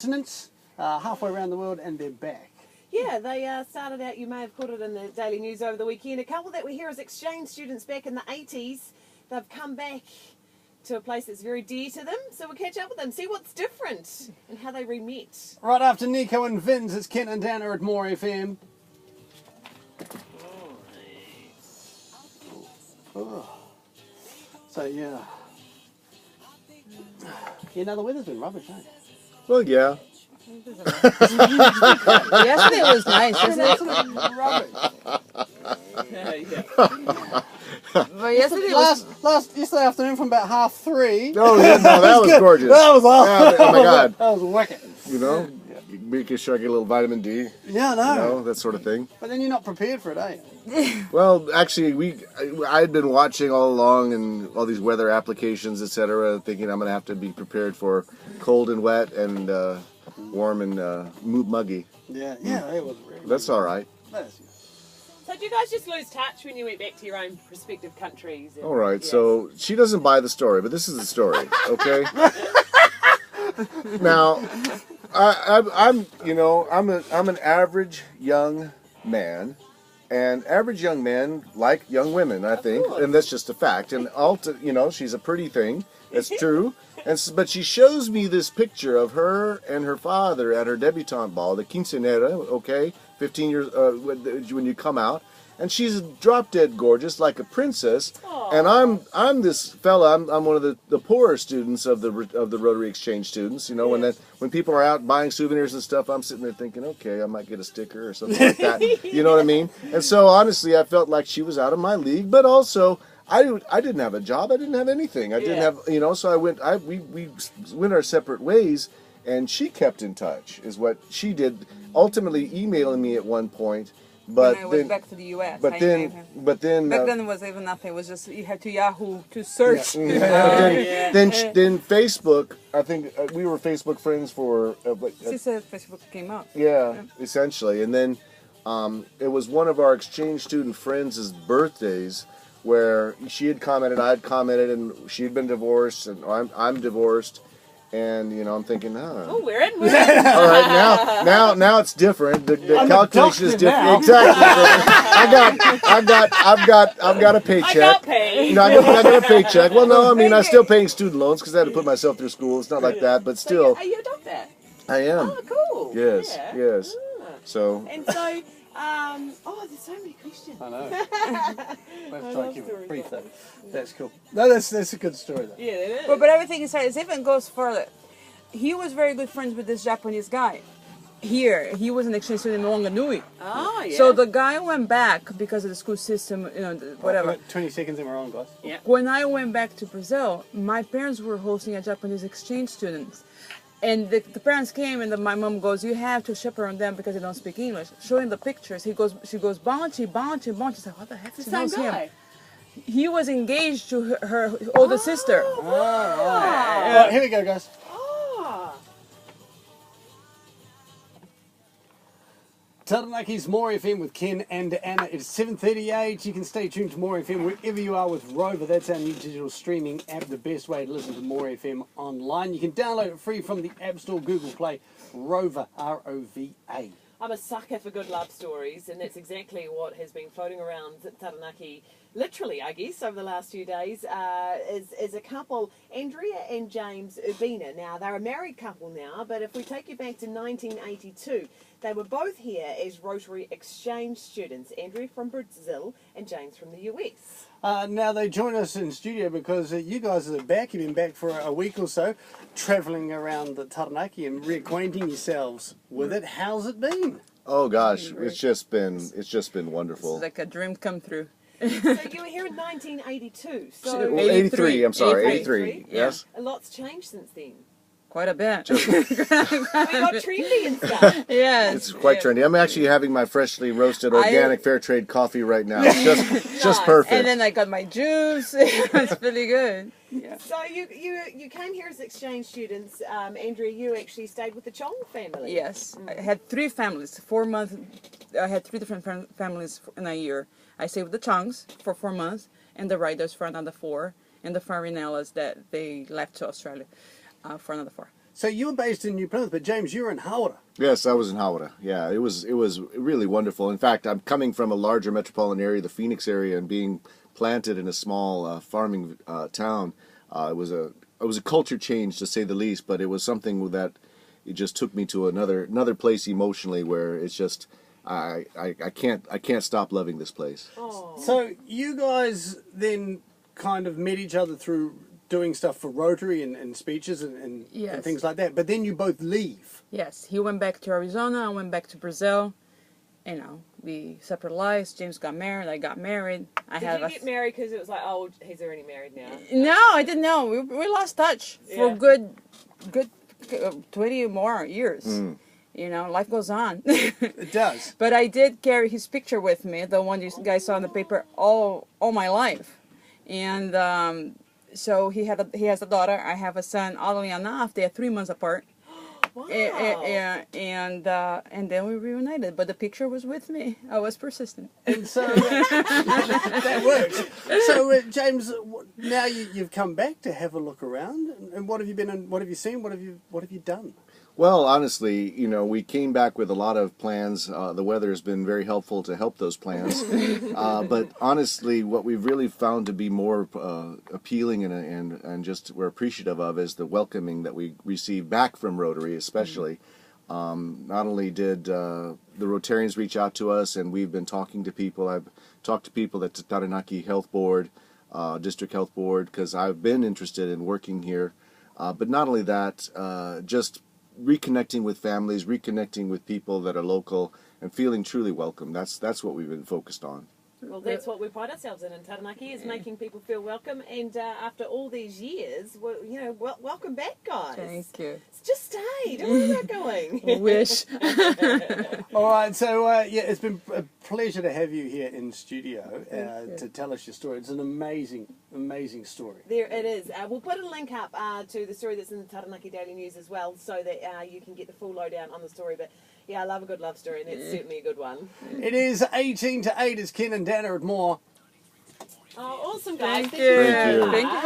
continents, halfway around the world, and they're back. Yeah, they started out, you may have caught it in the Daily News over the weekend, a couple that were here as exchange students back in the 80s. They've come back to a place that's very dear to them, so we'll catch up with them, see what's different and how they re-met. Right after Nico and Vince, it's Kent and Dana at More FM. Oh. So yeah. Yeah, now the weather's been rubbish, eh? Well, yeah. Yesterday was nice, isn't it? Rubbish. But yesterday was... Yesterday afternoon from about 3:30. Oh, yeah, no, that was gorgeous. That was awesome. Yeah, oh my God. That was wicked. You know, making sure I get a little vitamin D. Yeah, I know. You know, that sort of thing. But then you're not prepared for it, eh? Well, actually, I had been watching all along and all these weather applications, etc., thinking I'm going to have to be prepared for cold and wet and warm and muggy. Yeah, it was really. That's all right. So did you guys just lose touch when you went back to your own respective countries? And, All right, yes. so she doesn't buy the story, but this is the story, okay? Now, I'm an average young man, and average young men like young women, I think, and that's just a fact. And she's a pretty thing. It's true. But she shows me this picture of her and her father at her debutante ball, the quinceañera, okay, 15 years when you come out, and she's drop dead gorgeous like a princess. Aww. And I'm this fella. I'm one of the poorer students of the Rotary Exchange students. You know, when people are out buying souvenirs and stuff, I'm sitting there thinking, okay, I might get a sticker or something like that. You know what I mean? And so honestly, I felt like she was out of my league, but also. I didn't have a job. I didn't have anything. I didn't have, so we went our separate ways, and she kept in touch, is what she did, ultimately emailing me at one point. But when I went back to the U.S. But then back then it was even nothing. It was just, you had to Yahoo to search. Yeah. Then Facebook, I think we were Facebook friends for... she said Facebook came out. Yeah, essentially. And then it was one of our exchange student friends' birthdays, where she had commented, I had commented, and she had been divorced, and I'm divorced, and I'm thinking, oh, we're in. All right, now it's different. The calculation is different. Now. Exactly. I've got a paycheck. I got paid. I got a paycheck. Well, no, I mean I'm still paying student loans because I had to put myself through school. It's not like that, but still. So are you a doctor? I am. Oh, cool. Yes, yeah. yes. Ah. So. And so. There's so many questions. I know. Let's try to keep it brief though. That's cool. No, that's a good story though. Yeah, it is. But everything he says even goes further. He was very good friends with this Japanese guy. Here, he was an exchange student in Wanganui. Oh, yeah. So the guy went back because of the school system, whatever. 20 seconds and we're on, guys. Yeah. When I went back to Brazil, my parents were hosting a Japanese exchange students. And the parents came, and my mom goes, you have to chaperone them because they don't speak English. Showing the pictures, she goes, Bonchi. She's like, what the heck? It's the same guy. He was engaged to her older sister. Wow. All right, here we go, guys. Taranaki's More FM with Ken and Anna. It's 7:38. You can stay tuned to More FM wherever you are with Rover. That's our new digital streaming app, the best way to listen to More FM online. You can download it free from the App Store, Google Play. Rover, R-O-V-A. I'm a sucker for good love stories, and that's exactly what has been floating around Taranaki, literally, I guess, over the last few days, is a couple, Andrea and James Urbina. Now, they're a married couple now, but if we take you back to 1982, they were both here as Rotary Exchange students, Andrea from Brazil and James from the US. Now they join us in studio because you guys are back. You've been back for a week or so, travelling around the Taranaki and reacquainting yourselves with it. How's it been? Oh gosh, it's just been wonderful. It's like a dream come true. So you were here in 1982. So 83. I'm sorry, 83. Yes. A lot's changed since then. Quite a bit. We got trendy and stuff. Yes. It's quite trendy. I'm actually having my freshly roasted organic fair trade coffee right now. It's just perfect. And then I got my juice. It's really good. Yeah. So you came here as exchange students. Andrea, you actually stayed with the Chong family. Yes. I had 3 families. 4 months. I had 3 different families in a year. I stayed with the Chongs for 4 months, and the Riders for another 4, and the Farinellas that they left to Australia. For another 4. So you were based in New Plymouth, but James, you were in Hawera. Yes, I was in Hawera. Yeah, it was really wonderful. In fact, I'm coming from a larger metropolitan area, the Phoenix area, and being planted in a small farming town. It was a culture change, to say the least, but it was something that it just took me to another place emotionally, where it's just I can't stop loving this place. Oh. So you guys then kind of met each other through doing stuff for Rotary and speeches and Yes. things like that. But then you both leave. Yes, he went back to Arizona. I went back to Brazil. You know, we separate lives. James got married. I got married. Did you get married because it was like, oh, he's already married now? No, I didn't know. We lost touch for Yeah. good 20 more years. You know, life goes on. It does. But I did carry his picture with me, the one you guys saw in the paper, all my life. And so he has a daughter. I have a son. Oddly enough, they are 3 months apart. Wow. And then we reunited. But the picture was with me. I was persistent. And so that works. So James, now you've come back to have a look around. And what have you been? What have you seen? What have you done? Well, honestly, you know, we came back with a lot of plans. The weather has been very helpful to help those plans. But honestly, what we've really found to be more appealing and just we're appreciative of is the welcoming that we receive back from Rotary, especially. Not only did the Rotarians reach out to us, and we've been talking to people. I've talked to people at the Taranaki Health Board, District Health Board, because I've been interested in working here. But not only that, just reconnecting with families, reconnecting with people that are local, and feeling truly welcome. That's what we've been focused on. Well, that's what we pride ourselves in Taranaki, is making people feel welcome. And after all these years, welcome back, guys. Thank you. Just stay. Don't worry about going. Wish. All right, so it's been a pleasure to have you here in studio to tell us your story. It's an amazing story. There it is. We'll put a link up to the story that's in the Taranaki Daily News as well, so that you can get the full lowdown on the story. But yeah, I love a good love story, and that's certainly a good one. It is 18 to 8. It's Ken and Dana at Moore. Oh, awesome, guys. Thank you. Thank you. Thank you.